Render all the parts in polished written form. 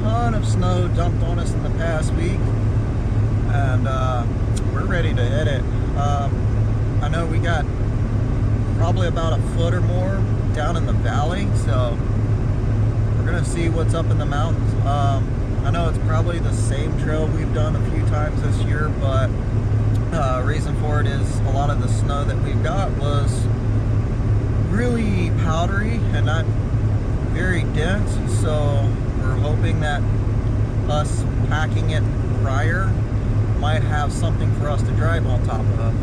ton of snow dumped on us in the past week, and we're ready to hit it. I know we got probably about a foot or more down in the valley, so we're gonna see what's up in the mountains. I know it's probably the same trail we've done a few times this year, but reason for it is a lot of the snow that we've got was really powdery and not very dense, so we're hoping that us packing it prior might have something for us to drive on top of.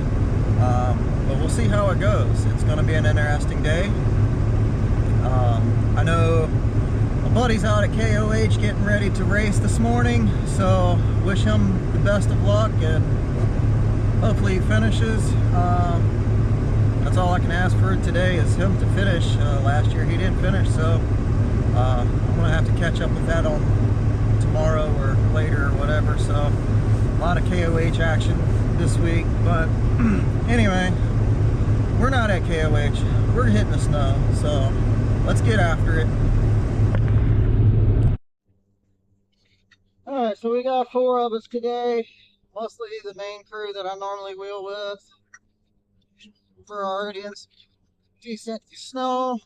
But we'll see how it goes. It's going to be an interesting day. I know my buddy's out at KOH getting ready to race this morning, so wish him the best of luck and hopefully he finishes. That's all I can ask for today is him to finish. Last year he didn't finish, so I'm gonna have to catch up with that on tomorrow or later or whatever. So a lot of KOH action this week, but anyway, we're not at KOH, we're hitting the snow, so let's get after it. All right, so we got 4 of us today, mostly the main crew that I normally wheel with. We're already in decent snow.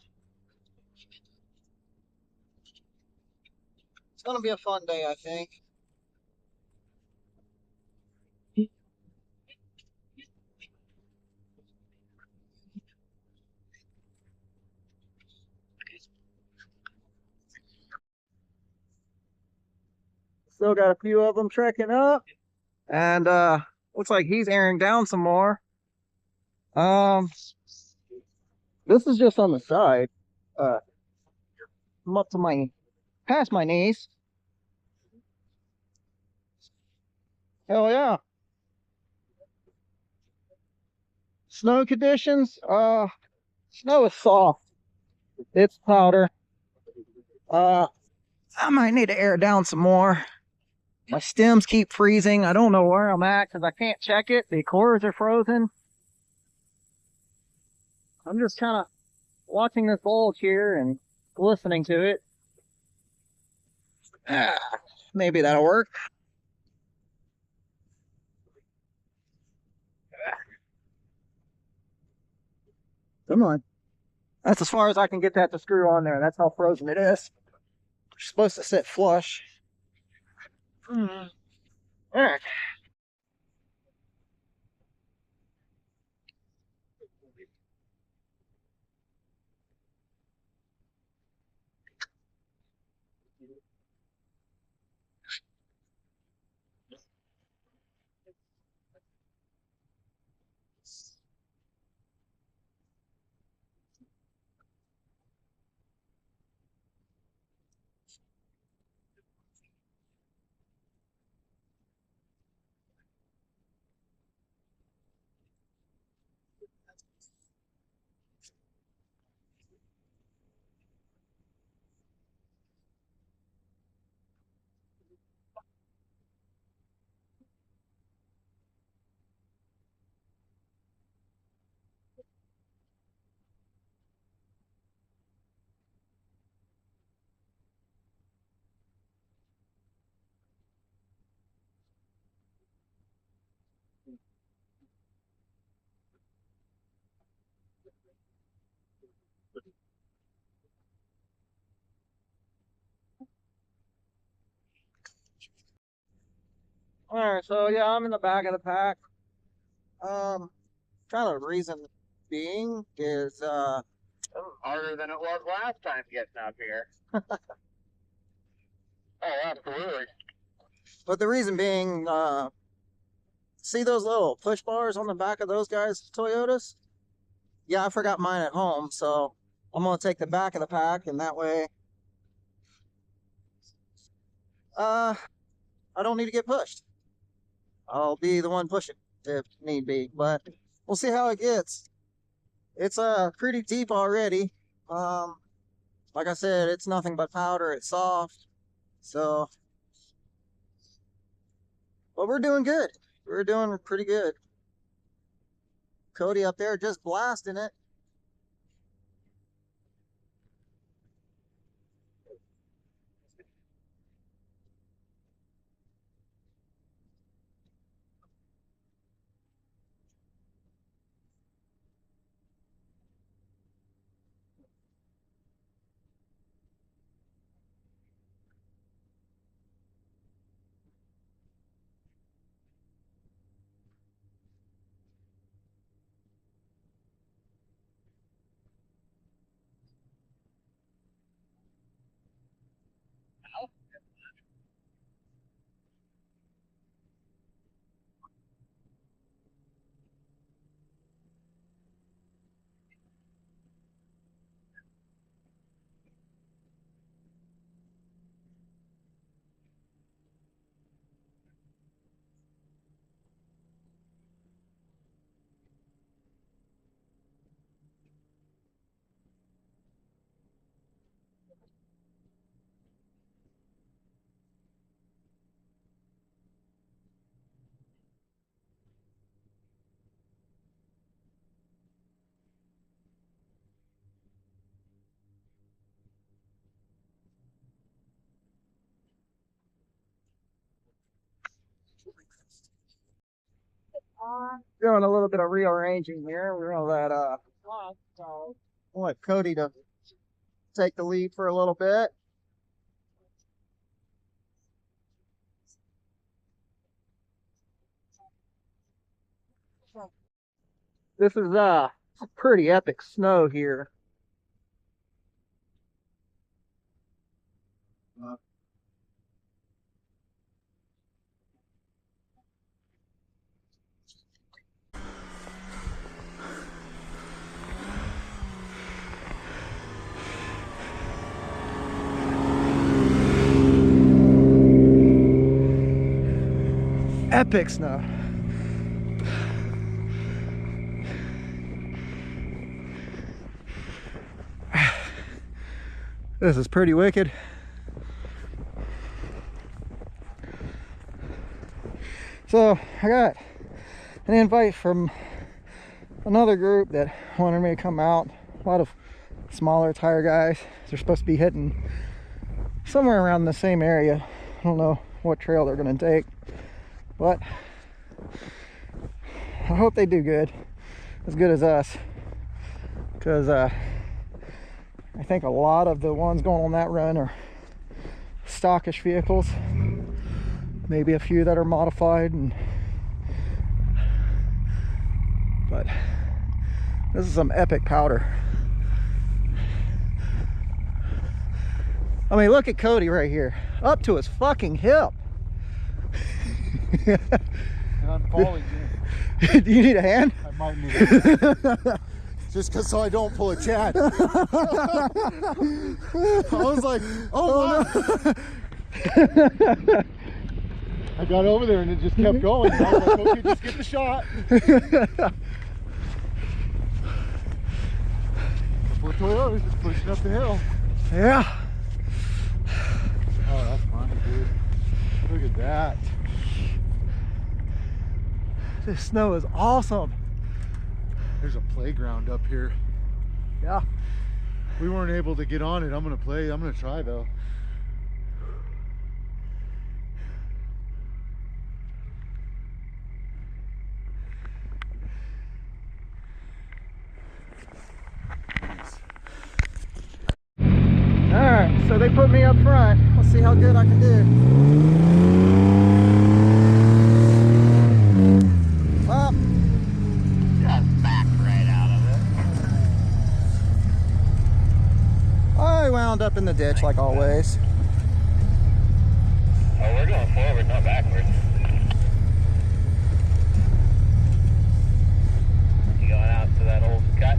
It's gonna be a fun day, I think. Still got a few of them trekking up, and looks like he's airing down some more. Um, this is just on the side. I'm up to past my knees. Hell yeah. Snow conditions. Snow is soft. It's powder. I might need to air down some more. My stems keep freezing. I don't know where I'm at because I can't check it. The cores are frozen. I'm just kind of watching this bulge here and listening to it. Maybe that'll work. Come on. That's as far as I can get that to screw on there. That's how frozen it is. You're supposed to sit flush. All right. All right, so yeah, I'm in the back of the pack. Kind of reason being is Harder than it was last time getting up here. Oh, absolutely. but the reason being, see those little push bars on the back of those guys' Toyotas? Yeah, I forgot mine at home, so I'm gonna take the back of the pack, and that way, uh, I don't need to get pushed. I'll be the one pushing if need be, but we'll see how it gets. It's pretty deep already. Um, like I said, it's nothing but powder. It's soft, so but we're doing good. We're doing pretty good. Cody up there just blasting it. Doing a little bit of rearranging here. We're gonna let Cody to take the lead for a little bit. This is pretty epic snow here. Epic snow. This is pretty wicked. So I got an invite from another group that wanted me to come out. A lot of smaller tire guys. They're supposed to be hitting somewhere around the same area. I don't know what trail they're going to take, but I hope they do good, as good as us, because I think a lot of the ones going on that run are stockish vehicles, maybe a few that are modified, but this is some epic powder. I mean, look at Cody right here, up to his fucking hip. I'm falling. Do you need a hand? I might need a hand. Just because so I don't pull a Chad. I was like, oh no. I got over there and it just kept going. I was like, okay, just get the shot. Couple of Toyotas just pushing up the hill. Yeah. Oh, that's funny, dude. Look at that. This snow is awesome. There's a playground up here. Yeah. We weren't able to get on it. I'm gonna try though. All right, so they put me up front. Let's see how good I can do. Just backed right out of it. I wound up in the ditch like always. Oh, we're going forward, not backwards. You going out to that old cut?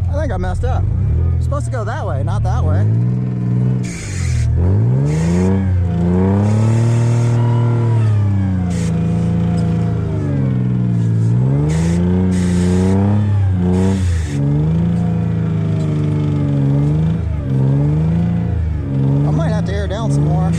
I think I messed up. I'm supposed to go that way, not that way. I might have to air down some more.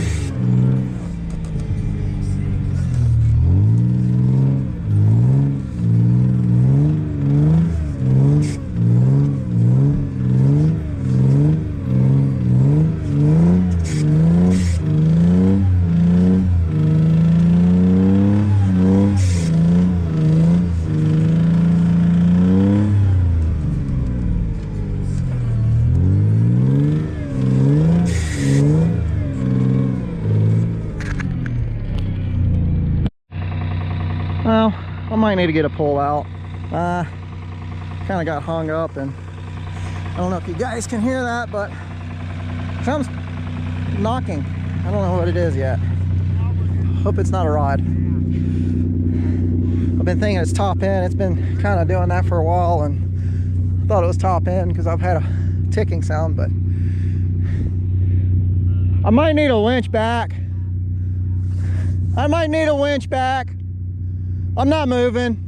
Well, I might need to get a pull out. Kind of got hung up, and I don't know if you guys can hear that, but something's knocking. I don't know what it is yet. Hope it's not a rod. I've been thinking it's top end. It's been kind of doing that for a while, and I thought it was top end because I've had a ticking sound, but I might need a winch back. I might need a winch back. I'm not moving.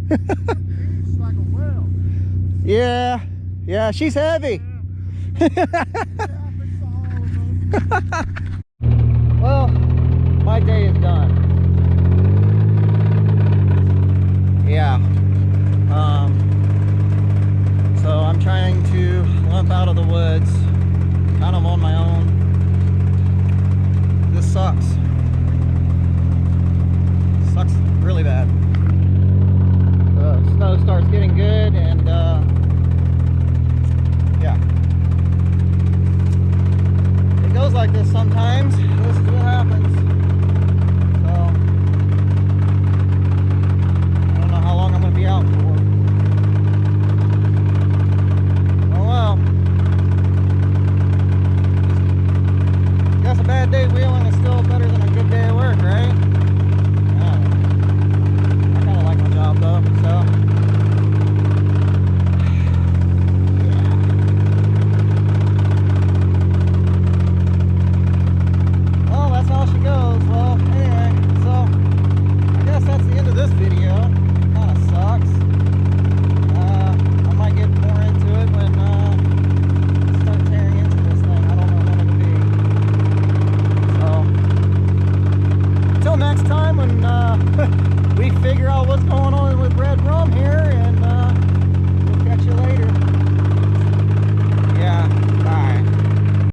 It's like a whale. Yeah, she's heavy. Well, my day is done. woods, kind of on my own. This sucks. Sucks really bad. The snow starts getting good, and yeah. It goes like this sometimes. This